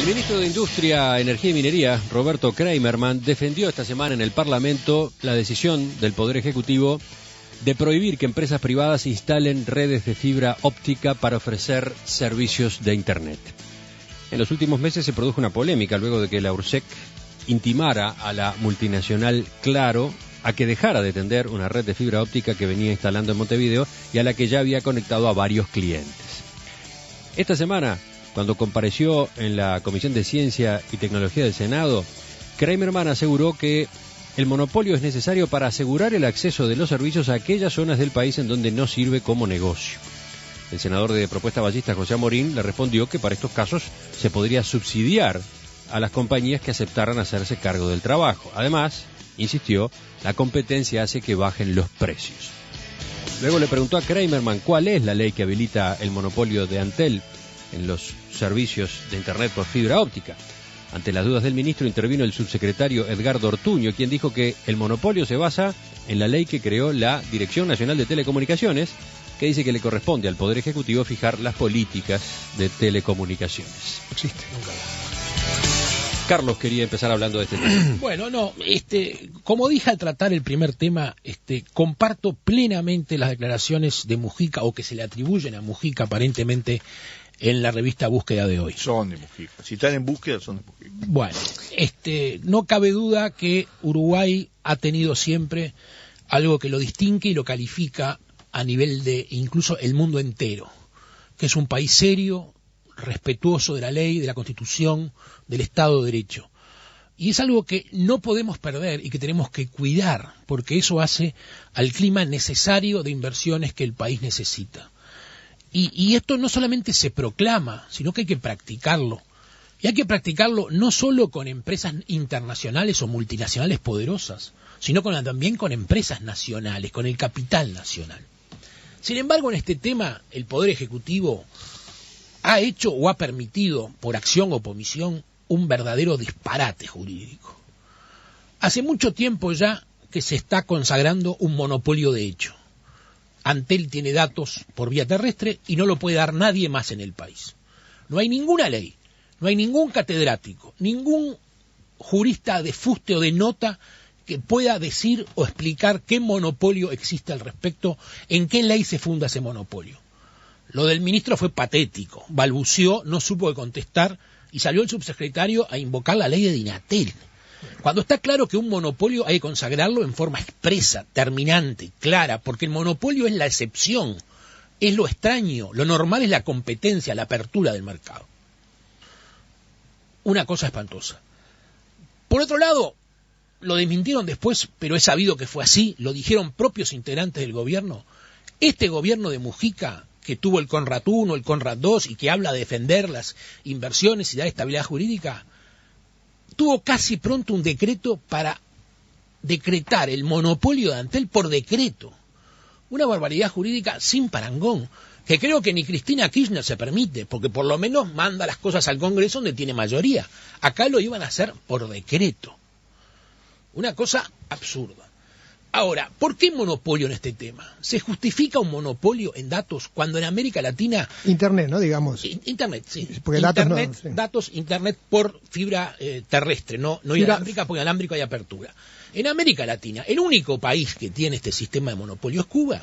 El ministro de Industria, Energía y Minería, Roberto Kreimerman, defendió esta semana en el Parlamento la decisión del Poder Ejecutivo de prohibir que empresas privadas instalen redes de fibra óptica para ofrecer servicios de Internet. En los últimos meses se produjo una polémica luego de que la URSSEC intimara a la multinacional Claro a que dejara de tender una red de fibra óptica que venía instalando en Montevideo y a la que ya había conectado a varios clientes. Esta semana, cuando compareció en la Comisión de Ciencia y Tecnología del Senado, Kreimerman aseguró que el monopolio es necesario para asegurar el acceso de los servicios a aquellas zonas del país en donde no sirve como negocio. El senador de Propuesta Ballista, José Amorín, le respondió que para estos casos se podría subsidiar a las compañías que aceptaran hacerse cargo del trabajo. Además, insistió, la competencia hace que bajen los precios. Luego le preguntó a Kreimerman cuál es la ley que habilita el monopolio de Antel en los servicios de Internet por fibra óptica. Ante las dudas del ministro intervino el subsecretario Edgardo Ortuño, quien dijo que el monopolio se basa en la ley que creó la Dirección Nacional de Telecomunicaciones, que dice que le corresponde al Poder Ejecutivo fijar las políticas de telecomunicaciones. Existe. Carlos quería empezar hablando de este tema. Bueno, como dije al tratar el primer tema, comparto plenamente las declaraciones de Mujica, o que se le atribuyen a Mujica aparentemente, en la revista Búsqueda de hoy. Son de Mujica. Si están en búsqueda, son de Mujica. Bueno, no cabe duda que Uruguay ha tenido siempre algo que lo distingue y lo califica a nivel de incluso el mundo entero, que es un país serio, respetuoso de la ley, de la Constitución, del Estado de Derecho. Y es algo que no podemos perder y que tenemos que cuidar, porque eso hace al clima necesario de inversiones que el país necesita. Y esto no solamente se proclama, sino que hay que practicarlo. Y hay que practicarlo no solo con empresas internacionales o multinacionales poderosas, sino también con empresas nacionales, con el capital nacional. Sin embargo, en este tema, el Poder Ejecutivo ha hecho o ha permitido, por acción o por omisión, un verdadero disparate jurídico. Hace mucho tiempo ya que se está consagrando un monopolio de hecho. Antel tiene datos por vía terrestre y no lo puede dar nadie más en el país. No hay ninguna ley, no hay ningún catedrático, ningún jurista de fuste o de nota que pueda decir o explicar qué monopolio existe al respecto, en qué ley se funda ese monopolio. Lo del ministro fue patético, balbuceó, no supo qué contestar y salió el subsecretario a invocar la ley de Dinatel. Cuando está claro que un monopolio hay que consagrarlo en forma expresa, terminante, clara, porque el monopolio es la excepción, es lo extraño, lo normal es la competencia, la apertura del mercado. Una cosa espantosa. Por otro lado, lo desmintieron después, pero es sabido que fue así, lo dijeron propios integrantes del gobierno. Este gobierno de Mujica, que tuvo el Conrad I, el Conrad II, y que habla de defender las inversiones y dar estabilidad jurídica, tuvo casi pronto un decreto para decretar el monopolio de Antel por decreto. Una barbaridad jurídica sin parangón, que creo que ni Cristina Kirchner se permite, porque por lo menos manda las cosas al Congreso donde tiene mayoría. Acá lo iban a hacer por decreto. Una cosa absurda. Ahora, ¿por qué monopolio en este tema? ¿Se justifica un monopolio en datos cuando en América Latina... Internet, ¿no? Digamos. Internet, sí. Porque Internet, datos no, sí. Datos, Internet por fibra terrestre, no inalámbrica, porque inalámbrico hay apertura. En América Latina, el único país que tiene este sistema de monopolio es Cuba.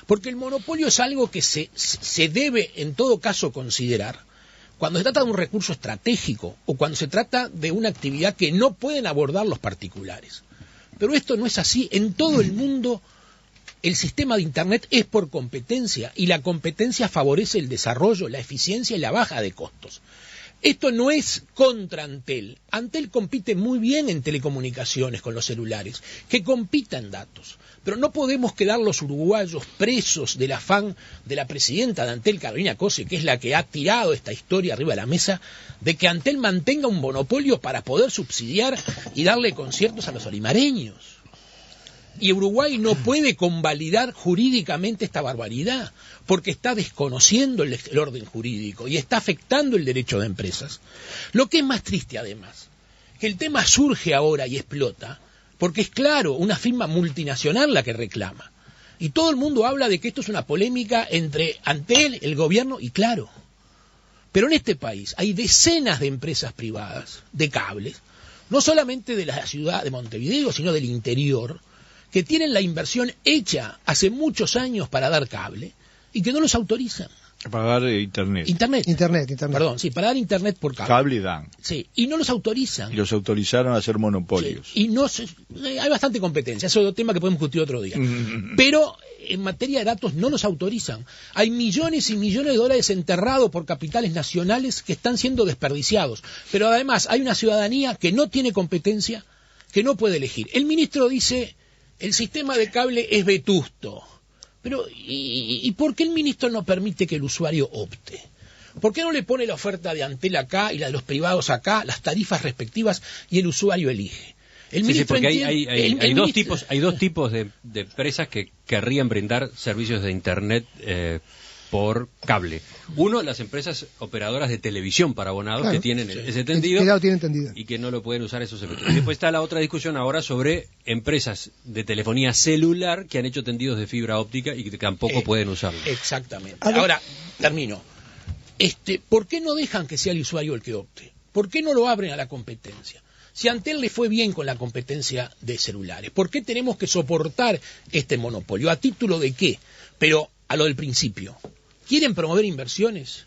Porque el monopolio es algo que se debe, en todo caso, considerar cuando se trata de un recurso estratégico o cuando se trata de una actividad que no pueden abordar los particulares. Pero esto no es así. En todo el mundo el sistema de Internet es por competencia y la competencia favorece el desarrollo, la eficiencia y la baja de costos. Esto no es contra Antel. Antel compite muy bien en telecomunicaciones con los celulares, que compita en datos. Pero no podemos quedar los uruguayos presos del afán de la presidenta de Antel, Carolina Cose, que es la que ha tirado esta historia arriba de la mesa, de que Antel mantenga un monopolio para poder subsidiar y darle conciertos a los olimareños. Y Uruguay no puede convalidar jurídicamente esta barbaridad, porque está desconociendo el orden jurídico y está afectando el derecho de empresas. Lo que es más triste, además, que el tema surge ahora y explota, porque es claro, una firma multinacional la que reclama. Y todo el mundo habla de que esto es una polémica entre Antel, el gobierno y Claro. Pero en este país hay decenas de empresas privadas de cables, no solamente de la ciudad de Montevideo, sino del interior, que tienen la inversión hecha hace muchos años para dar cable y que no los autorizan. Para dar internet. Internet. Perdón, sí, para dar internet por cable. Cable dan. Sí, y no los autorizan. Y los autorizaron a hacer monopolios. Sí, y no hay bastante competencia, eso es otro tema que podemos discutir otro día. Pero en materia de datos no los autorizan. Hay millones y millones de dólares enterrados por capitales nacionales que están siendo desperdiciados. Pero además hay una ciudadanía que no tiene competencia, que no puede elegir. El ministro dice, el sistema de cable es vetusto. Pero, ¿y por qué el ministro no permite que el usuario opte? ¿Por qué no le pone la oferta de Antel acá y la de los privados acá, las tarifas respectivas, y el usuario elige? El ministro porque entiende, hay dos tipos de empresas que querrían brindar servicios de Internet por cable. Uno, las empresas operadoras de televisión para abonados, claro, que tienen ese tendido y que no lo pueden usar esos efectos. Y después está la otra discusión ahora sobre empresas de telefonía celular que han hecho tendidos de fibra óptica y que tampoco pueden usarlo. Exactamente. Ahora, termino. ¿Por qué no dejan que sea el usuario el que opte? ¿Por qué no lo abren a la competencia? Si a Antel le fue bien con la competencia de celulares, ¿por qué tenemos que soportar este monopolio? ¿A título de qué? Pero a lo del principio. ¿Quieren promover inversiones?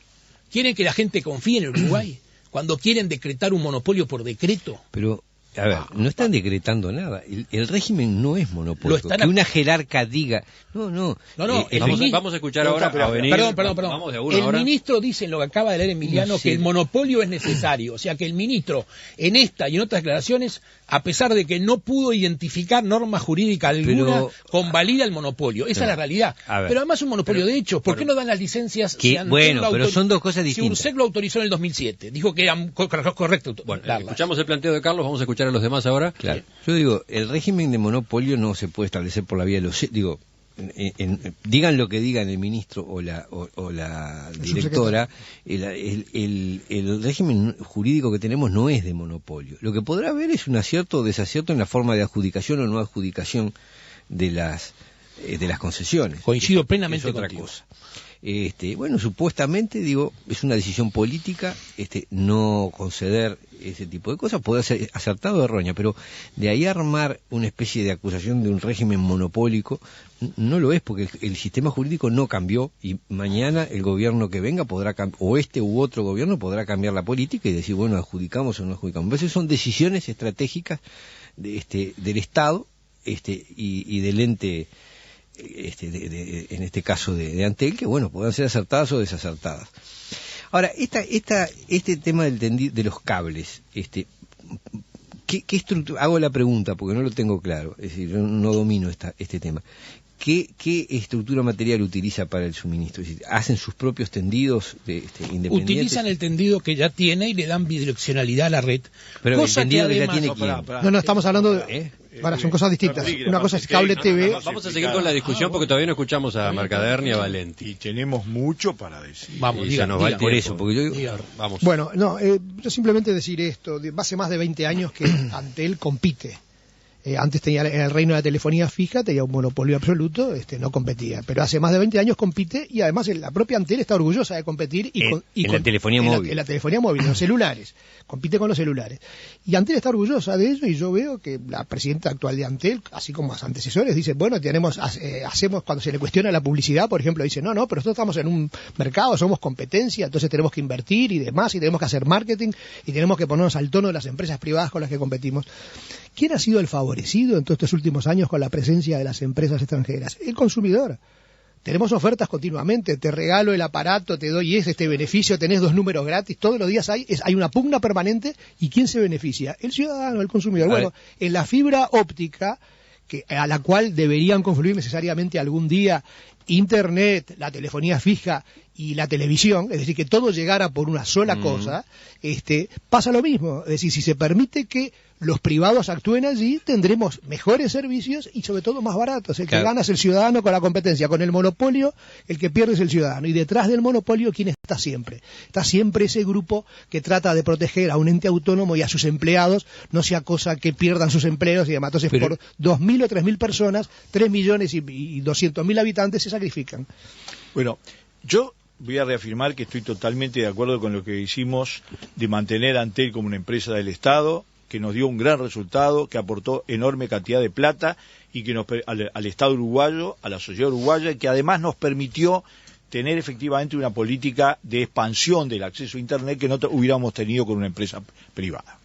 ¿Quieren que la gente confíe en Uruguay? Cuando quieren decretar un monopolio por decreto. Pero, a ver, no están decretando nada. El régimen no es monopolio. Que una jerarca diga... No. Vamos a escuchar ahora a venir. Perdón. Vamos de el ministro dice en lo que acaba de leer Emiliano que el monopolio es necesario. O sea que el ministro, en esta y en otras declaraciones, a pesar de que no pudo identificar norma jurídica alguna, convalida el monopolio. Esa es la realidad. Pero además es un monopolio de hecho. ¿Por qué no dan las licencias? Pero son dos cosas distintas. Si URSEC lo autorizó en el 2007. Dijo que era correcto. Bueno, escuchamos el planteo de Carlos, vamos a escuchar a los demás ahora. Claro. Yo digo, el régimen de monopolio no se puede establecer por la vía de los... digan lo que digan el ministro o la directora, el régimen jurídico que tenemos no es de monopolio. Lo que podrá haber es un acierto o desacierto en la forma de adjudicación o no adjudicación de las concesiones. Coincido plenamente con otra contigo. cosa. Bueno, supuestamente, es una decisión política, no conceder ese tipo de cosas, puede ser acertado o errónea, pero de ahí armar una especie de acusación de un régimen monopólico, no lo es, porque el sistema jurídico no cambió, y mañana el gobierno que venga podrá o u otro gobierno podrá cambiar la política y decir, bueno, adjudicamos o no adjudicamos. A veces son decisiones estratégicas del Estado y del ente, en este caso de Antel, que bueno, puedan ser acertadas o desacertadas. Ahora, este tema de los cables, ¿qué estructura? Hago la pregunta porque no lo tengo claro, es decir, yo no domino este tema. ¿Qué estructura material utiliza para el suministro? Es decir, ¿hacen sus propios tendidos independientes? Utilizan el tendido que ya tiene y le dan bidireccionalidad a la red. Pero cosa el tendido que además, ya tiene ¿quién? No, estamos hablando de... son cosas distintas. Una cosa es cable TV. Vamos a seguir con la discusión porque todavía no escuchamos a Mercader ni a Valenti. Y tenemos mucho para decir. Vamos, diga, por eso, porque yo digo, vamos. Bueno, yo simplemente decir esto. Hace más de 20 años que Antel compite. Antes tenía en el reino de la telefonía fija, tenía un monopolio absoluto, no competía. Pero hace más de 20 años compite y además la propia Antel está orgullosa de competir en la telefonía móvil. En la telefonía móvil, en los celulares. Compite con los celulares. Y Antel está orgullosa de eso y yo veo que la presidenta actual de Antel, así como los antecesores, dice, bueno, hacemos cuando se le cuestiona la publicidad, por ejemplo, dice, no, pero nosotros estamos en un mercado, somos competencia, entonces tenemos que invertir y demás, y tenemos que hacer marketing, y tenemos que ponernos al tono de las empresas privadas con las que competimos. ¿Quién ha sido el favorecido en todos estos últimos años con la presencia de las empresas extranjeras? El consumidor. Tenemos ofertas continuamente, te regalo el aparato, te doy este beneficio, tenés 2 números gratis, todos los días hay una pugna permanente, ¿y quién se beneficia? El ciudadano, el consumidor. Bueno, en la fibra óptica, a la cual deberían confluir necesariamente algún día Internet, la telefonía fija y la televisión, es decir, que todo llegara por una sola cosa, pasa lo mismo. Es decir, si se permite que los privados actúen allí, tendremos mejores servicios y sobre todo más baratos. El que gana es el ciudadano con la competencia. Con el monopolio, el que pierde es el ciudadano. Y detrás del monopolio, ¿quién está siempre? Está siempre ese grupo que trata de proteger a un ente autónomo y a sus empleados, no sea cosa que pierdan sus empleos y demás. Entonces, por 2.000 o 3.000 personas, 3 millones y 200.000 habitantes se sacrifican. Bueno, yo voy a reafirmar que estoy totalmente de acuerdo con lo que hicimos de mantener a Antel como una empresa del Estado, que nos dio un gran resultado, que aportó enorme cantidad de plata y que al Estado uruguayo, a la sociedad uruguaya, y que además nos permitió tener efectivamente una política de expansión del acceso a Internet que no hubiéramos tenido con una empresa privada.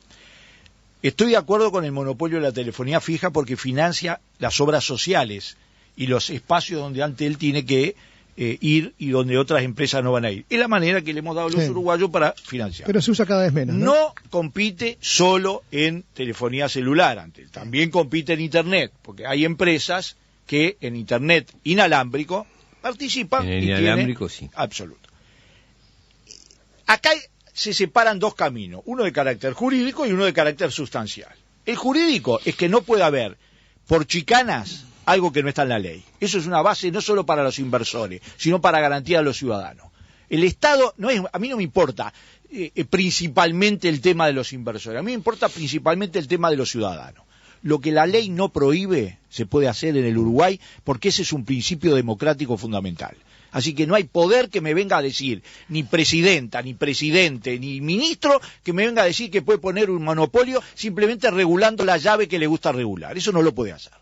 Estoy de acuerdo con el monopolio de la telefonía fija porque financia las obras sociales y los espacios donde Antel tiene que ir y donde otras empresas no van a ir. Es la manera que le hemos dado a los uruguayos para financiar. Pero se usa cada vez menos, ¿no? No compite solo en telefonía celular, Antel. También compite en Internet, porque hay empresas que en Internet inalámbrico participan. En el y inalámbrico, tienen, sí. Absoluto. Acá se separan dos caminos, uno de carácter jurídico y uno de carácter sustancial. El jurídico es que no puede haber, por chicanas, algo que no está en la ley. Eso es una base no solo para los inversores, sino para garantía a los ciudadanos. El Estado, a mí no me importa principalmente el tema de los inversores, a mí me importa principalmente el tema de los ciudadanos. Lo que la ley no prohíbe se puede hacer en el Uruguay porque ese es un principio democrático fundamental. Así que no hay poder que me venga a decir, ni presidenta, ni presidente, ni ministro, que me venga a decir que puede poner un monopolio simplemente regulando la llave que le gusta regular. Eso no lo puede hacer.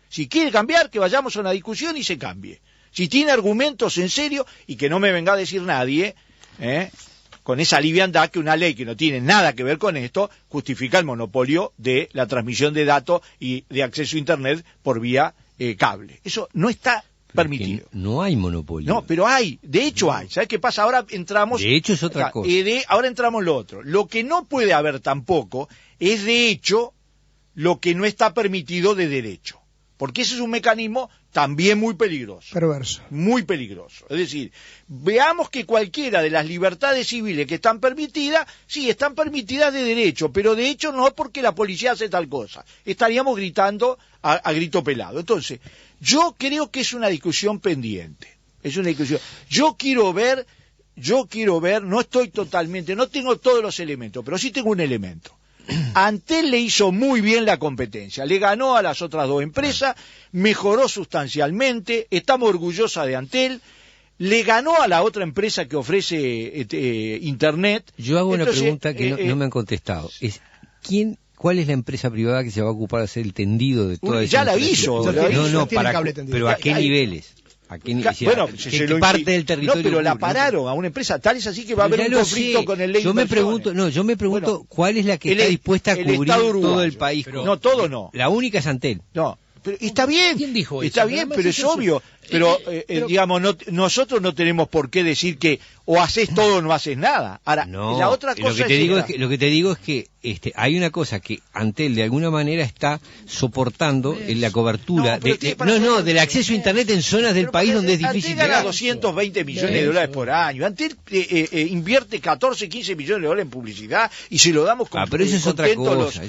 Si quiere cambiar, que vayamos a una discusión y se cambie. Si tiene argumentos en serio, y que no me venga a decir nadie, con esa liviandad que una ley que no tiene nada que ver con esto, justifica el monopolio de la transmisión de datos y de acceso a Internet por vía cable. Eso no está permitido. No hay monopolio. No, pero hay, de hecho hay. ¿Sabes qué pasa? Ahora entramos... De hecho es otra cosa. Ahora entramos en lo otro. Lo que no puede haber tampoco es de hecho lo que no está permitido de derecho. Porque ese es un mecanismo también muy peligroso. Perverso. Muy peligroso. Es decir, veamos que cualquiera de las libertades civiles que están permitidas, sí, están permitidas de derecho, pero de hecho no porque la policía hace tal cosa. Estaríamos gritando a grito pelado. Entonces, yo creo que es una discusión pendiente. Es una discusión. Yo quiero ver, no estoy totalmente, no tengo todos los elementos, pero sí tengo un elemento. Antel le hizo muy bien la competencia, le ganó a las otras dos empresas, mejoró sustancialmente, estamos orgullosos de Antel, le ganó a la otra empresa que ofrece Internet. Yo hago una pregunta que no me han contestado. ¿Cuál es la empresa privada que se va a ocupar de hacer el tendido de toda esa ya la hizo. Pero ¿a qué niveles? ¿Qué parte del territorio? No, pero la pararon a una empresa, tal es así que va a haber un conflicto con el ley de inversiones. Yo me pregunto cuál es la que está dispuesta a cubrir todo el país. No, todo no. La única es Antel. No, pero está bien. ¿Quién dijo eso? Está bien, pero es obvio. Pero digamos, nosotros no tenemos por qué decir que o haces todo o no haces nada. Ahora, la otra cosa lo que te digo es que hay una cosa que Antel de alguna manera está soportando en la cobertura del acceso a Internet en zonas del país donde es difícil llegar. Antel gana llegar. 220 millones de dólares por año. Antel invierte 14, 15 millones de dólares en publicidad y se lo damos con pero eso es otra cosa.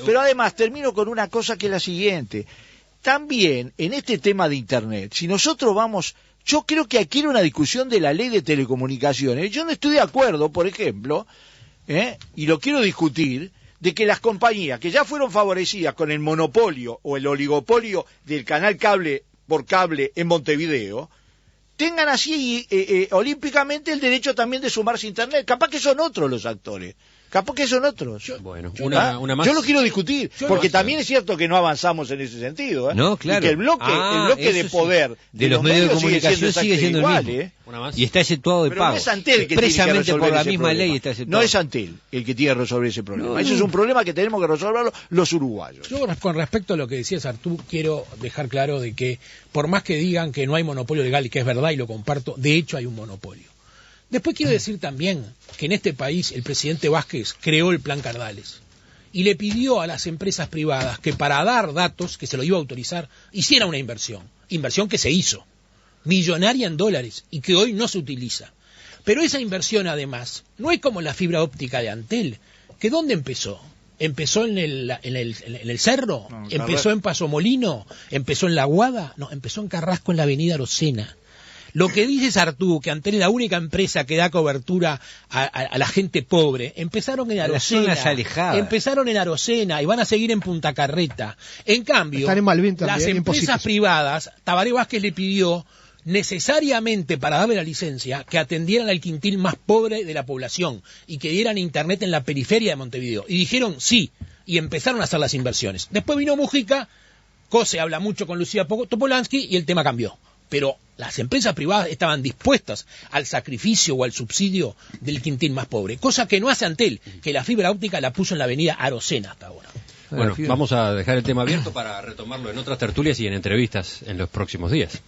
Pero además termino con una cosa que es la siguiente. También en este tema de Internet, si nosotros vamos, yo creo que aquí era una discusión de la ley de telecomunicaciones. Yo no estoy de acuerdo, por ejemplo, y lo quiero discutir, de que las compañías que ya fueron favorecidas con el monopolio o el oligopolio del canal cable por cable en Montevideo, tengan así olímpicamente el derecho también de sumarse a Internet. Capaz que son otros los actores. Capaz que son otros. Una más. Yo lo quiero discutir, porque también es cierto que no avanzamos en ese sentido. No, claro. Y que el bloque de poder de los medios de comunicación sigue siendo igual, el mismo. Una más. Y está exceptuado de pero pago. No es Antel que expresamente tiene que por la ese misma problema. ley está exceptuado. No es Antel el que tiene que resolver ese problema. Eso es un problema que tenemos que resolverlo los uruguayos. Yo con respecto a lo que decías, Artú, quiero dejar claro de que por más que digan que no hay monopolio legal, y que es verdad y lo comparto, de hecho hay un monopolio. Después quiero decir también que en este país el presidente Vázquez creó el Plan Cardales y le pidió a las empresas privadas que para dar datos, que se lo iba a autorizar, hiciera una inversión que se hizo, millonaria en dólares y que hoy no se utiliza. Pero esa inversión además no es como la fibra óptica de Antel, que ¿dónde empezó? ¿Empezó en el Cerro? No, ¿Empezó en Paso Molino? ¿Empezó en La Aguada? No, empezó en Carrasco, en la avenida Arocena. Lo que dices, Artú, que Antel es la única empresa que da cobertura a la gente pobre, empezaron en Arocena, empezaron en Arocena y van a seguir en Punta Carreta. En cambio, están en Malvin también, las empresas privadas, Tabaré Vázquez le pidió necesariamente para darle la licencia que atendieran al quintil más pobre de la población y que dieran internet en la periferia de Montevideo. Y dijeron sí, y empezaron a hacer las inversiones. Después vino Mujica, Cose habla mucho con Lucía Topolansky y el tema cambió. Pero las empresas privadas estaban dispuestas al sacrificio o al subsidio del quintil más pobre, cosa que no hace Antel, que la fibra óptica la puso en la avenida Arocena hasta ahora. Bueno, vamos a dejar el tema abierto para retomarlo en otras tertulias y en entrevistas en los próximos días.